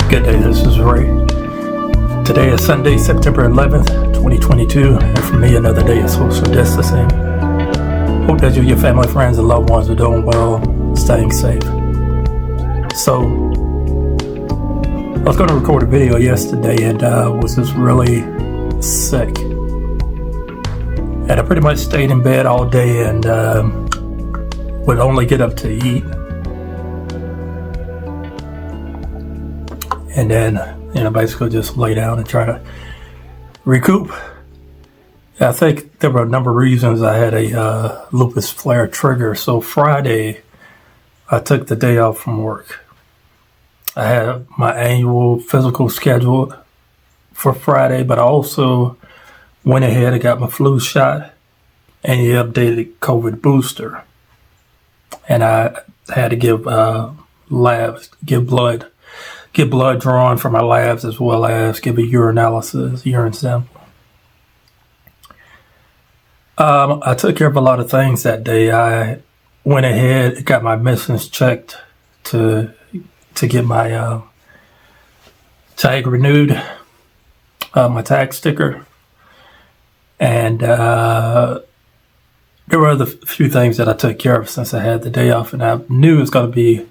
Good day, this is Ray. Today is Sunday, September 11th, 2022, and for me, another day of social distancing. Hope that you, your family, friends, and loved ones are doing well, staying safe. So, I was going to record a video yesterday and was just really sick. And I pretty much stayed in bed all day and would only get up to eat. And then, basically just lay down and try to recoup. I think there were a number of reasons. I had a lupus flare trigger. So Friday, I took the day off from work. I had my annual physical scheduled for Friday, but I also went ahead and got my flu shot and the updated COVID booster. And I had to give labs, get blood drawn from my labs, as well as give a urine sample. I took care of a lot of things that day. I went ahead and got my emissions checked to get my tag renewed, my tag sticker. And there were other few things that I took care of since I had the day off, and I knew it was going to be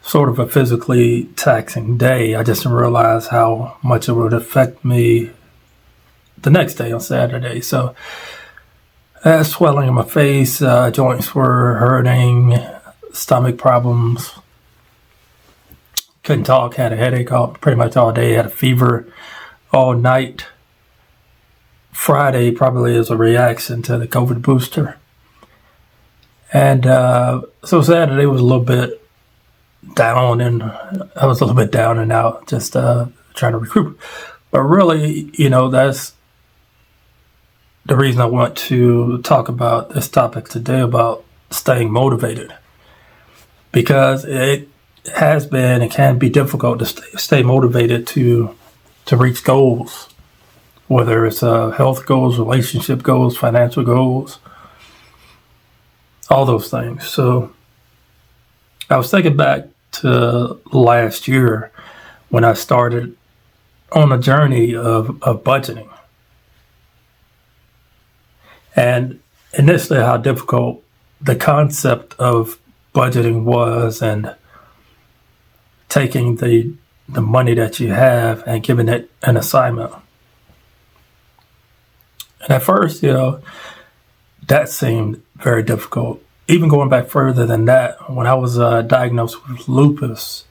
sort of a physically taxing day. I just didn't realize how much it would affect me the next day on Saturday. So I had swelling in my face, joints were hurting, stomach problems, couldn't talk, had a headache pretty much all day, had a fever all night. Friday probably is a reaction to the COVID booster. And so Saturday was a little bit down, and I was a little bit down and out, just trying to recoup. But really, that's the reason I want to talk about this topic today, about staying motivated, because it has been and can be difficult to stay motivated to reach goals, whether it's health goals, relationship goals, financial goals, all those things. So I was thinking back to last year when I started on a journey of budgeting. And initially how difficult the concept of budgeting was, and taking the money that you have and giving it an assignment. And at first, that seemed very difficult. Even going back further than that, when I was diagnosed with lupus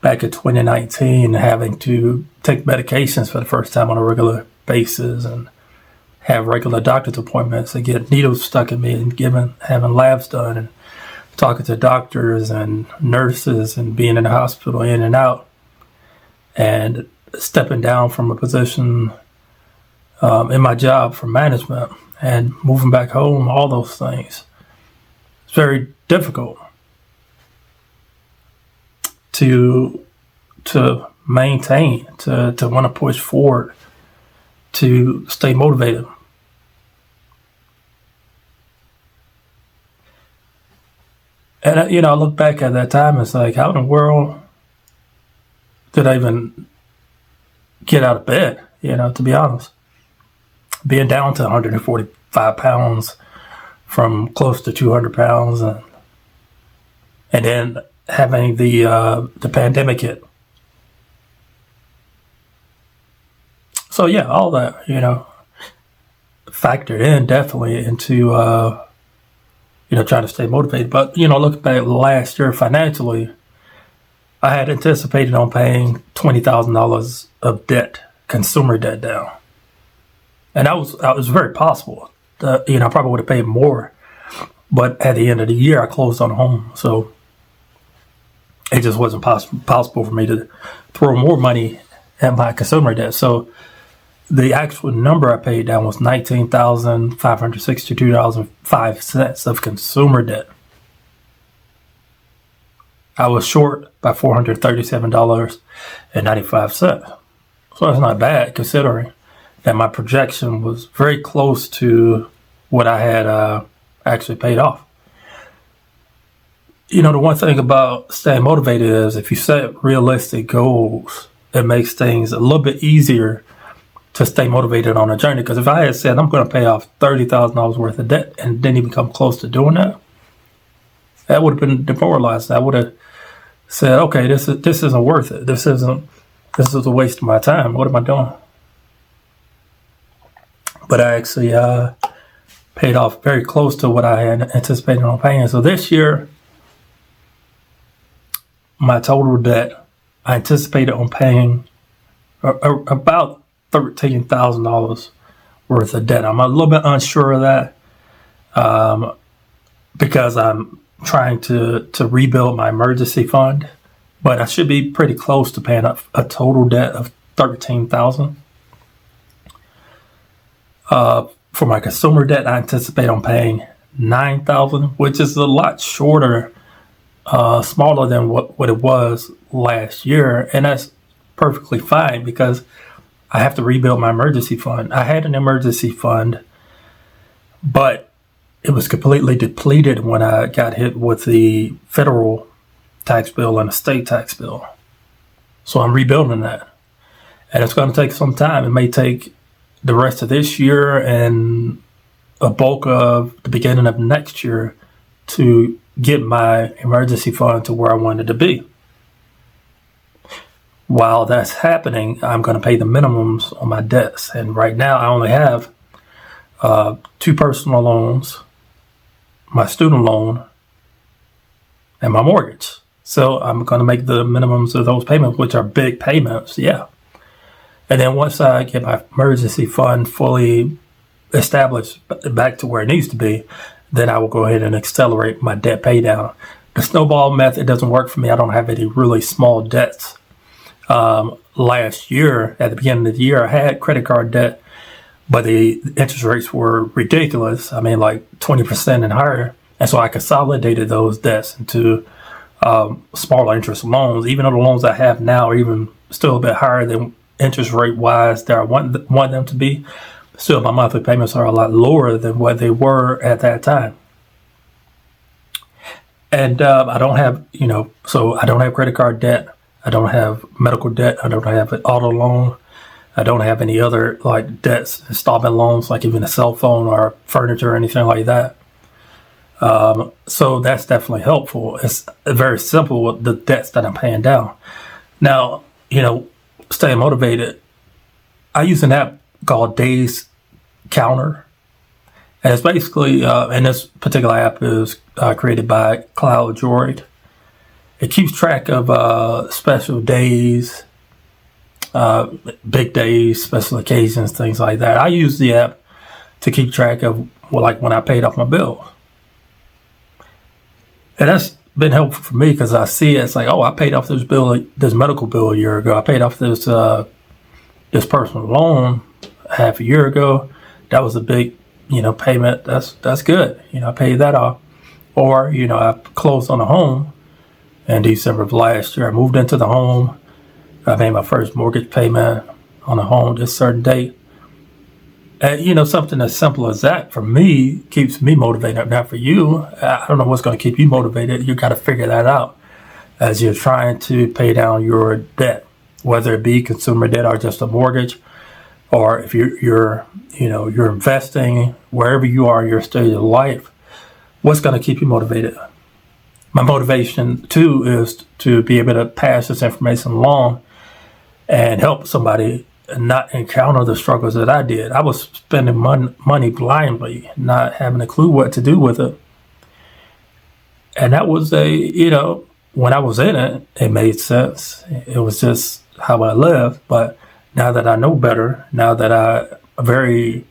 back in 2019, having to take medications for the first time on a regular basis and have regular doctor's appointments and get needles stuck in me and having labs done and talking to doctors and nurses and being in the hospital in and out, and stepping down from a position in my job for management and moving back home, all those things. It's very difficult to maintain, to want to push forward, to stay motivated. And I look back at that time, it's like, how in the world did I even get out of bed, to be honest? Being down to 145 pounds from close to 200 pounds, and then having the pandemic hit. So yeah, all that, factored in definitely into, trying to stay motivated. But, looking back last year financially, I had anticipated on paying $20,000 of debt, consumer debt down. And that was very possible. I probably would have paid more, but at the end of the year, I closed on a home, so it just wasn't possible for me to throw more money at my consumer debt. So the actual number I paid down was $19,562.05 of consumer debt. I was short by $437.95. So that's not bad, considering that my projection was very close to what I had actually paid off. The one thing about staying motivated is if you set realistic goals, it makes things a little bit easier to stay motivated on a journey. Because if I had said I'm going to pay off $30,000 worth of debt and didn't even come close to doing that, that would have been demoralized. I would have said, okay, this isn't worth it. This is a waste of my time. What am I doing? But I actually paid off very close to what I had anticipated on paying. So this year, my total debt, I anticipated on paying about $13,000 worth of debt. I'm a little bit unsure of that because I'm trying to rebuild my emergency fund, but I should be pretty close to paying up a total debt of $13,000. For my consumer debt, I anticipate on paying $9,000, which is a lot shorter, smaller than what it was last year, and that's perfectly fine because I have to rebuild my emergency fund. I had an emergency fund, but it was completely depleted when I got hit with the federal tax bill and a state tax bill. So I'm rebuilding that. And it's going to take some time. It may take the rest of this year and a bulk of the beginning of next year to get my emergency fund to where I wanted to be. While that's happening, I'm going to pay the minimums on my debts. And right now I only have 2 personal loans, my student loan, and my mortgage. So I'm going to make the minimums of those payments, which are big payments, yeah. And then once I get my emergency fund fully established back to where it needs to be, then I will go ahead and accelerate my debt pay down. The snowball method doesn't work for me. I don't have any really small debts. Last year, at the beginning of the year, I had credit card debt, but the interest rates were ridiculous. I mean, like 20% and higher. And so I consolidated those debts into smaller interest loans, even though the loans I have now are even still a bit higher than interest rate wise that I want them to be. Still, my monthly payments are a lot lower than what they were at that time. And I don't have, so I don't have credit card debt. I don't have medical debt. I don't have an auto loan. I don't have any other like debts, installment loans, like even a cell phone or furniture or anything like that. So that's definitely helpful. It's very simple with the debts that I'm paying down. Now, staying motivated, I use an app called Days Counter. And it's basically, and this particular app is created by CloudDroid. It keeps track of special days, big days, special occasions, things like that. I use the app to keep track of, like when I paid off my bill. And that's been helpful for me because I see it's like, oh, I paid off this medical bill a year ago. I paid off this personal loan half a year ago. That was a big, payment. That's good. I paid that off. Or, I closed on a home in December of last year. I moved into the home. I made my first mortgage payment on a home this certain date. And, something as simple as that for me keeps me motivated. Now for you, I don't know what's going to keep you motivated. You got to figure that out as you're trying to pay down your debt, whether it be consumer debt or just a mortgage, or if you're investing wherever you are in your stage of life. What's going to keep you motivated? My motivation too is to be able to pass this information along and help somebody not encounter the struggles that I did. I was spending money blindly, not having a clue what to do with it. And that was when I was in it, it made sense. It was just how I lived. But now that I know better, now that I'm very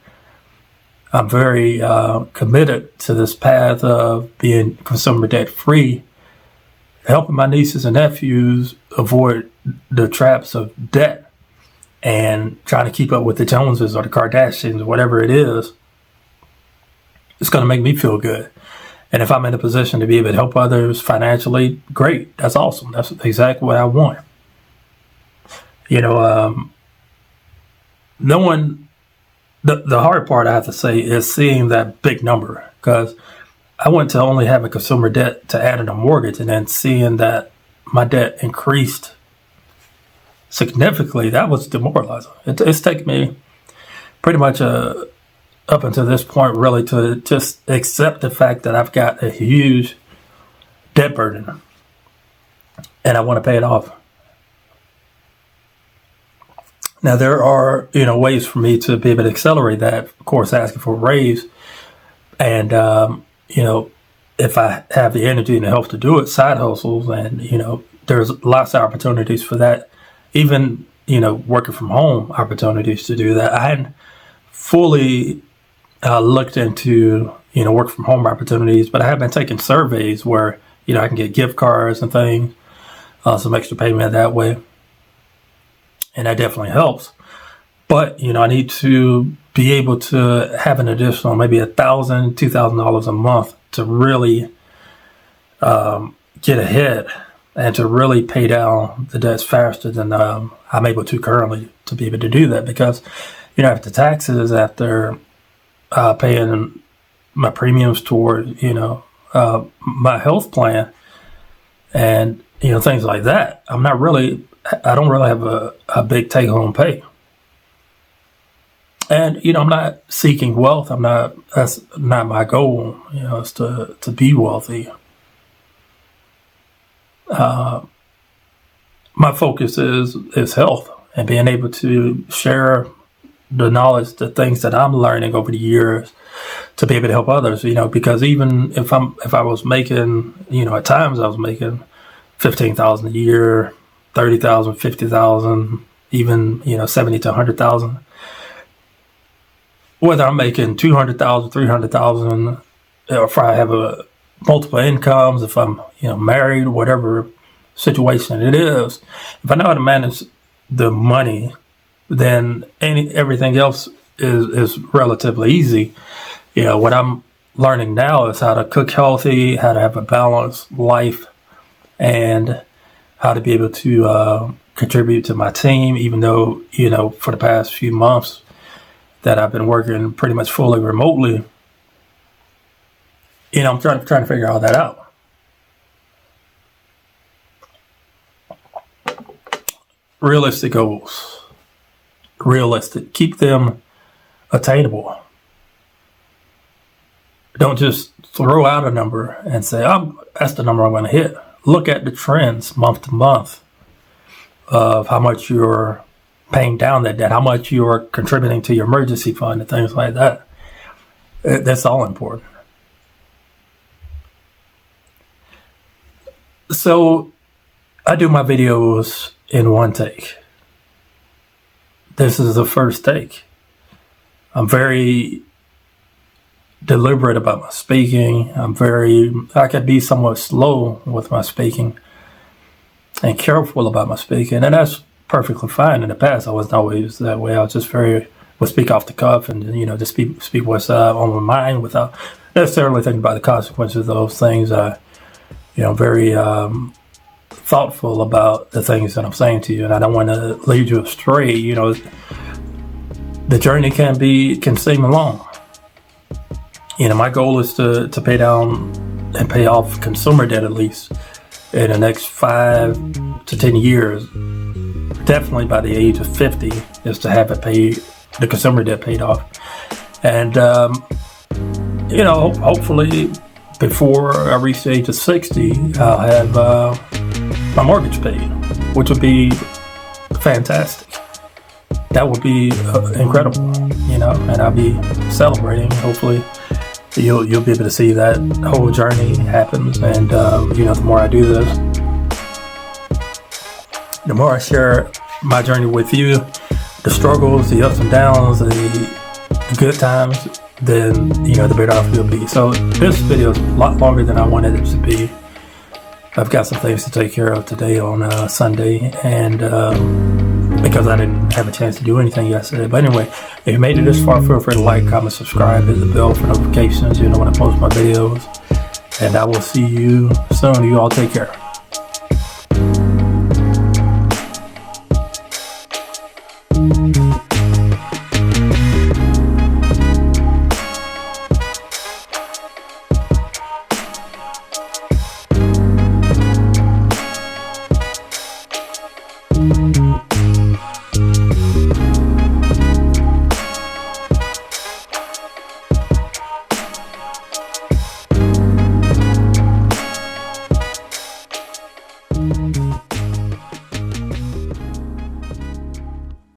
committed to this path of being consumer debt free, helping my nieces and nephews avoid the traps of debt and trying to keep up with the Joneses or the Kardashians, whatever it is, it's going to make me feel good. And if I'm in a position to be able to help others financially, great. That's awesome. That's exactly what I want. The hard part, I have to say, is seeing that big number, because I went to only have a consumer debt to add in a mortgage, and then seeing that my debt increased significantly, that was demoralizing. It's taken me pretty much up until this point really to just accept the fact that I've got a huge debt burden and I want to pay it off. Now there are, ways for me to be able to accelerate that. Of course, asking for a raise, and if I have the energy and the health to do it, side hustles, and there's lots of opportunities for that. Even working from home, opportunities to do that. I hadn't fully looked into work from home opportunities, but I have been taking surveys where I can get gift cards and things, some extra payment that way. And that definitely helps. But, I need to be able to have an additional maybe $1,000, $2,000 a month to really get ahead and to really pay down the debts faster than I'm able to currently to be able to do that. Because, after taxes, after paying my premiums toward, my health plan and, things like that, I don't really have a big take-home pay. And, I'm not seeking wealth. That's not my goal, is to be wealthy. My focus is health and being able to share the knowledge, the things that I'm learning over the years to be able to help others, because even if I was making, at times I was making $15,000 a year, $30,000, $50,000, even, 70 to 100,000. Whether I'm making $200,000, $300,000, or if I have multiple incomes, if I'm, married, whatever situation it is, if I know how to manage the money, then everything else is relatively easy. What I'm learning now is how to cook healthy, how to have a balanced life, and how to be able to contribute to my team, even though, for the past few months that I've been working pretty much fully remotely, I'm trying to figure all that out. Realistic goals. Realistic. Keep them attainable. Don't just throw out a number and say, that's the number I'm going to hit. Look at the trends month to month of how much you're paying down that debt, how much you're contributing to your emergency fund and things like that. That's all important. So I do my videos in one take. This is the first take. I'm very deliberate about my speaking. I could be somewhat slow with my speaking and careful about my speaking, and that's perfectly fine. In the past, I wasn't always that way. I was just would speak off the cuff and, just speak what's on my mind without necessarily thinking about the consequences of those things. Very thoughtful about the things that I'm saying to you, and I don't want to lead you astray. The journey can seem long. My goal is to pay down and pay off consumer debt at least in the next 5 to 10 years. Definitely by the age of 50 is to have the consumer debt paid off. And, hopefully before I reach the age of 60, I'll have my mortgage paid, which would be fantastic. That would be incredible, and I'll be celebrating. Hopefully you'll be able to see that whole journey happens. And, the more I do this, the more I share my journey with you, the struggles, the ups and downs, the good times, then, the better off you'll be. So this video is a lot longer than I wanted it to be. I've got some things to take care of today on Sunday, and because I didn't have a chance to do anything yesterday. But anyway, if you made it this far, feel free to like, comment, subscribe, hit the bell for notifications, when I post my videos. And I will see you soon. You all take care. you.